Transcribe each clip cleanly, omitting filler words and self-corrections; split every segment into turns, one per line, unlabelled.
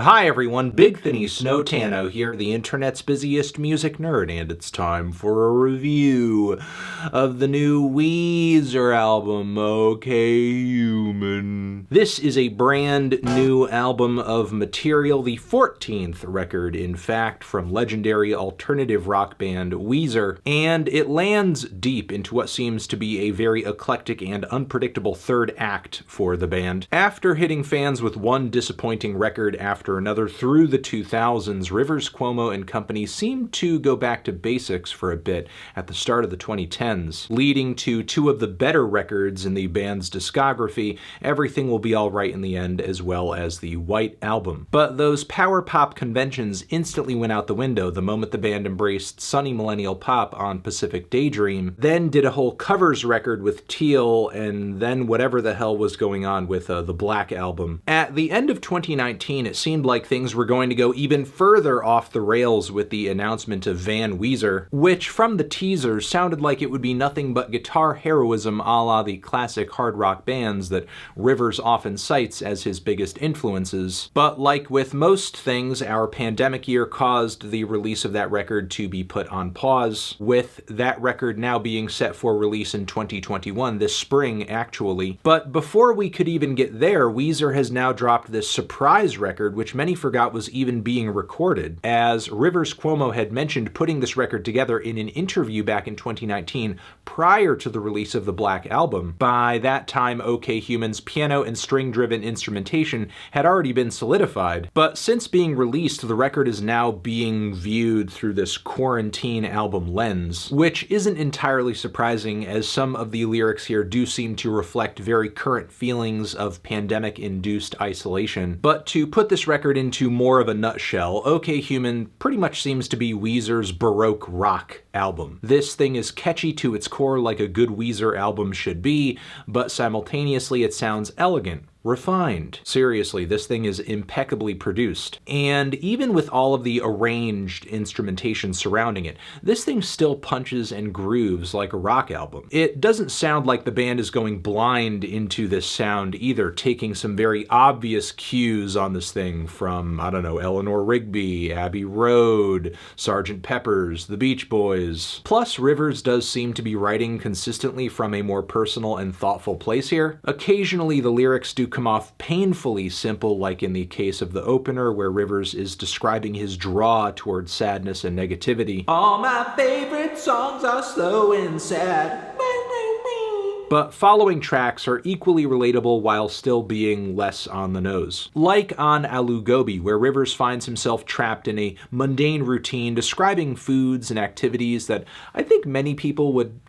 Hi everyone, Big Thinny Snowtano here, the internet's busiest music nerd, and it's time for a review of the new Weezer album, OK Human. This is a brand new album of material, the 14th record, in fact, from legendary alternative rock band Weezer, and it lands deep into what seems to be a very eclectic and unpredictable third act for the band. After hitting fans with one disappointing record after another through the 2000s, Rivers Cuomo and company seemed to go back to basics for a bit at the start of the 2010s, leading to two of the better records in the band's discography, Everything Will Be Alright in the End, as well as the White Album. But those power pop conventions instantly went out the window the moment the band embraced sunny millennial pop on Pacific Daydream, then did a whole covers record with Teal, and then whatever the hell was going on with the Black Album. At the end of 2019, it seemed like things were going to go even further off the rails with the announcement of Van Weezer, which from the teasers sounded like it would be nothing but guitar heroism a la the classic hard rock bands that Rivers often cites as his biggest influences. But like with most things, our pandemic year caused the release of that record to be put on pause, with that record now being set for release in 2021, this spring actually. But before we could even get there, Weezer has now dropped this surprise record, which many forgot was even being recorded, as Rivers Cuomo had mentioned putting this record together in an interview back in 2019 prior to the release of the Black Album. By that time, OK Human's piano and string-driven instrumentation had already been solidified, but since being released, the record is now being viewed through this quarantine album lens, which isn't entirely surprising, as some of the lyrics here do seem to reflect very current feelings of pandemic-induced isolation. But to put this record into more of a nutshell, OK Human pretty much seems to be Weezer's Baroque rock album. This thing is catchy to its core like a good Weezer album should be, but simultaneously it sounds elegant, refined. Seriously, this thing is impeccably produced. And even with all of the arranged instrumentation surrounding it, this thing still punches and grooves like a rock album. It doesn't sound like the band is going blind into this sound either, taking some very obvious cues on this thing from, I don't know, Eleanor Rigby, Abbey Road, Sgt. Pepper's, The Beach Boys. Plus, Rivers does seem to be writing consistently from a more personal and thoughtful place here. Occasionally, the lyrics do come off painfully simple, like in the case of the opener, where Rivers is describing his draw towards sadness and negativity. All my favorite songs are slow and sad. But following tracks are equally relatable while still being less on the nose. Like on ALOO, GOBI, where Rivers finds himself trapped in a mundane routine describing foods and activities that I think many people would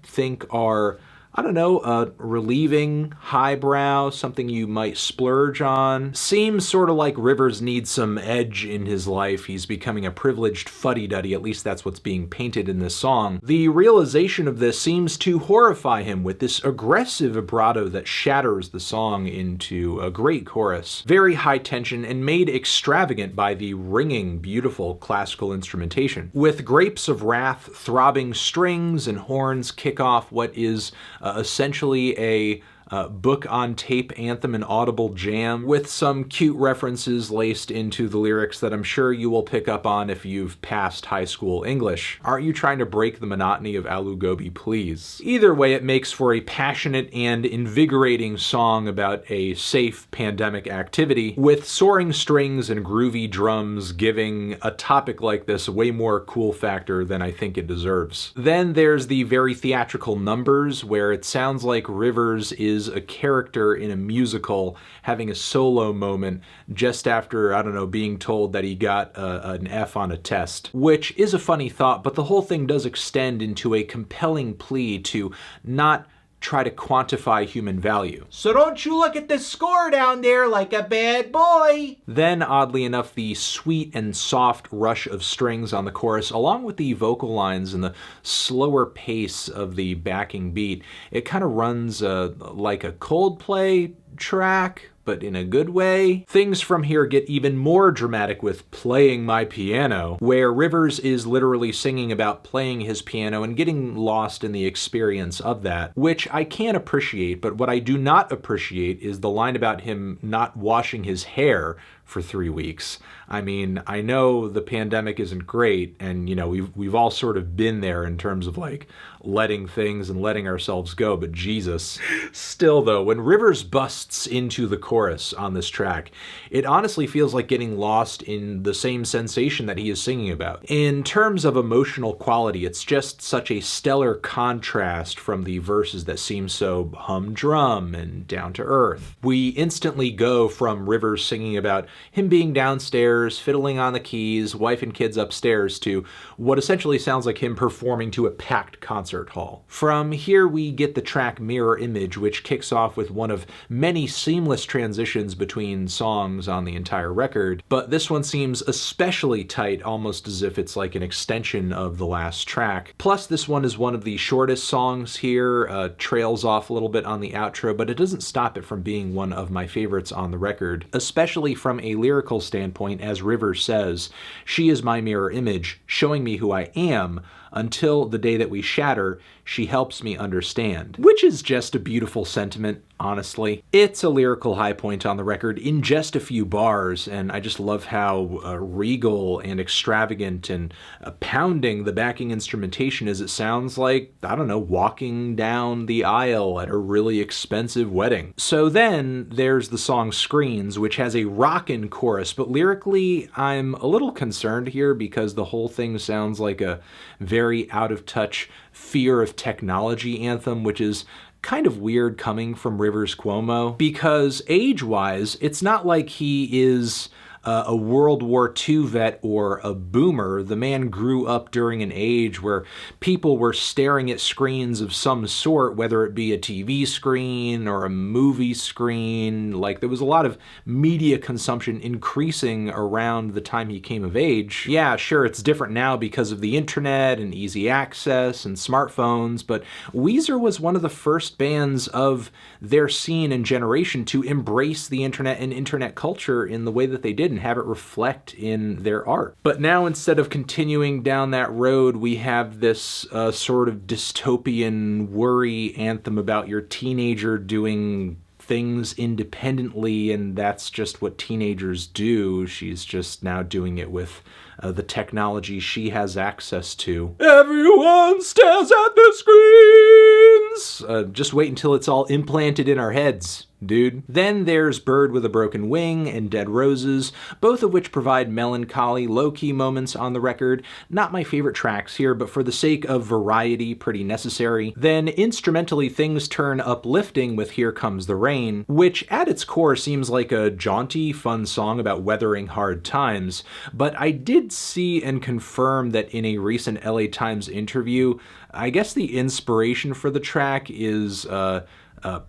think are, I don't know, relieving, highbrow, something you might splurge on. Seems sort of like Rivers needs some edge in his life. He's becoming a privileged fuddy-duddy, at least that's what's being painted in this song. The realization of this seems to horrify him with this aggressive vibrato that shatters the song into a great chorus. Very high tension and made extravagant by the ringing, beautiful classical instrumentation. With grapes of wrath, throbbing strings and horns kick off what is essentially a book on tape anthem and audible jam, with some cute references laced into the lyrics that I'm sure you will pick up on if you've passed high school English. Aren't you trying to break the monotony of ALOO, GOBI, please? Either way, it makes for a passionate and invigorating song about a safe pandemic activity, with soaring strings and groovy drums giving a topic like this way more cool factor than I think it deserves. Then there's the very theatrical numbers, where it sounds like Rivers is a character in a musical having a solo moment just after, I don't know, being told that he got an F on a test, which is a funny thought, but the whole thing does extend into a compelling plea to not try to quantify human value. So don't you look at the score down there like a bad boy! Then, oddly enough, the sweet and soft rush of strings on the chorus, along with the vocal lines and the slower pace of the backing beat, it kind of runs like a Coldplay track, but in a good way. Things from here get even more dramatic with Playing My Piano, where Rivers is literally singing about playing his piano and getting lost in the experience of that, which I can appreciate, but what I do not appreciate is the line about him not washing his hair for 3 weeks. I mean, I know the pandemic isn't great, and you know, we've all sort of been there in terms of like letting things and letting ourselves go, but Jesus. Still though, when Rivers busts into the chorus on this track, it honestly feels like getting lost in the same sensation that he is singing about. In terms of emotional quality, it's just such a stellar contrast from the verses that seem so humdrum and down to earth. We instantly go from Rivers singing about him being downstairs, fiddling on the keys, wife and kids upstairs, to what essentially sounds like him performing to a packed concert hall. From here we get the track Mirror Image, which kicks off with one of many seamless transitions between songs on the entire record, but this one seems especially tight, almost as if it's like an extension of the last track. Plus, this one is one of the shortest songs here, trails off a little bit on the outro, but it doesn't stop it from being one of my favorites on the record, especially from a lyrical standpoint. As Rivers says, "She is my mirror image, showing me who I am. Until the day that we shatter, she helps me understand." Which is just a beautiful sentiment, honestly. It's a lyrical high point on the record in just a few bars, and I just love how regal and extravagant and pounding the backing instrumentation is. It sounds like, I don't know, walking down the aisle at a really expensive wedding. So then there's the song Screens, which has a rockin' chorus, but lyrically I'm a little concerned here because the whole thing sounds like a very out-of-touch fear of technology anthem, which is kind of weird coming from Rivers Cuomo, because age-wise, it's not like he is a World War II vet or a boomer. The man grew up during an age where people were staring at screens of some sort, whether it be a TV screen or a movie screen. Like, there was a lot of media consumption increasing around the time he came of age. Yeah, sure, it's different now because of the internet and easy access and smartphones, but Weezer was one of the first bands of their scene and generation to embrace the internet and internet culture in the way that they did and have it reflect in their art. But now, instead of continuing down that road, we have this sort of dystopian worry anthem about your teenager doing things independently, and that's just what teenagers do. She's just now doing it with the technology she has access to. Everyone stares at the screens! Just wait until it's all implanted in our heads, dude. Then there's Bird with a Broken Wing and Dead Roses, both of which provide melancholy, low-key moments on the record. Not my favorite tracks here, but for the sake of variety, pretty necessary. Then instrumentally, things turn uplifting with Here Comes the Rain, which at its core seems like a jaunty, fun song about weathering hard times. But I did see and confirm that in a recent LA Times interview, I guess the inspiration for the track is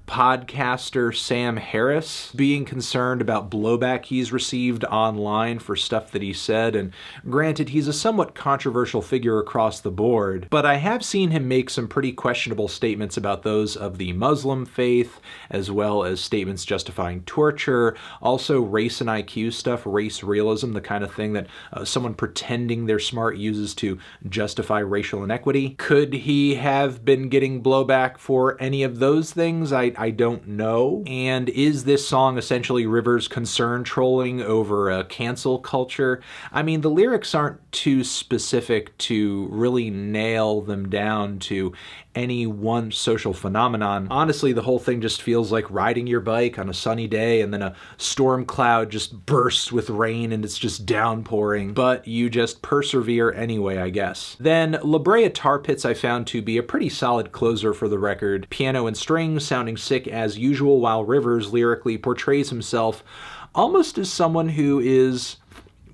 podcaster Sam Harris being concerned about blowback he's received online for stuff that he said, and granted, he's a somewhat controversial figure across the board, but I have seen him make some pretty questionable statements about those of the Muslim faith, as well as statements justifying torture, also race and IQ stuff, race realism, the kind of thing that someone pretending they're smart uses to justify racial inequity. Could he have been getting blowback for any of those things? I don't know. And is this song essentially Rivers' concern trolling over cancel culture? I mean, the lyrics aren't too specific to really nail them down to any one social phenomenon. Honestly, the whole thing just feels like riding your bike on a sunny day and then a storm cloud just bursts with rain and it's just downpouring, but you just persevere anyway, I guess. Then Brea Tar Pits I found to be a pretty solid closer for the record. Piano and strings sounding sick as usual, while Rivers lyrically portrays himself almost as someone who is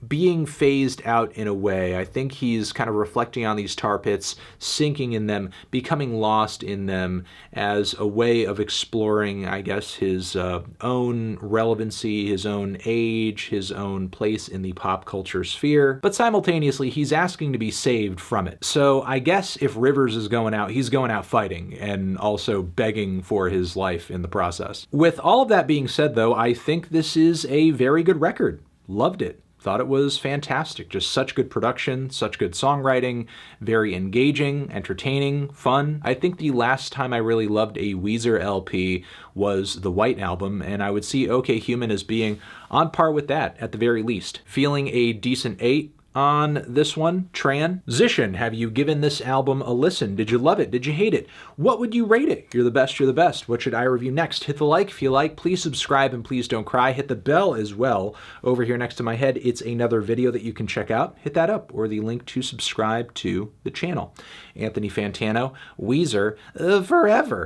being phased out in a way. I think he's kind of reflecting on these tar pits, sinking in them, becoming lost in them as a way of exploring, I guess, his own relevancy, his own age, his own place in the pop culture sphere. But simultaneously, he's asking to be saved from it. So I guess if Rivers is going out, he's going out fighting and also begging for his life in the process. With all of that being said, though, I think this is a very good record. Loved it. thought it was fantastic. Just such good production, such good songwriting, very engaging, entertaining, fun. I think the last time I really loved a Weezer LP was the White Album, and I would see OK Human as being on par with that at the very least. Feeling a decent 8 on this one. Transition. Have you given this album a listen? Did you love it? Did you hate it? What would you rate it? You're the best, you're the best. What should I review next? Hit the like if you like. Please subscribe and please don't cry. Hit the bell as well. Over here next to my head, it's another video that you can check out. Hit that up, or the link to subscribe to the channel. Anthony Fantano, Weezer, forever.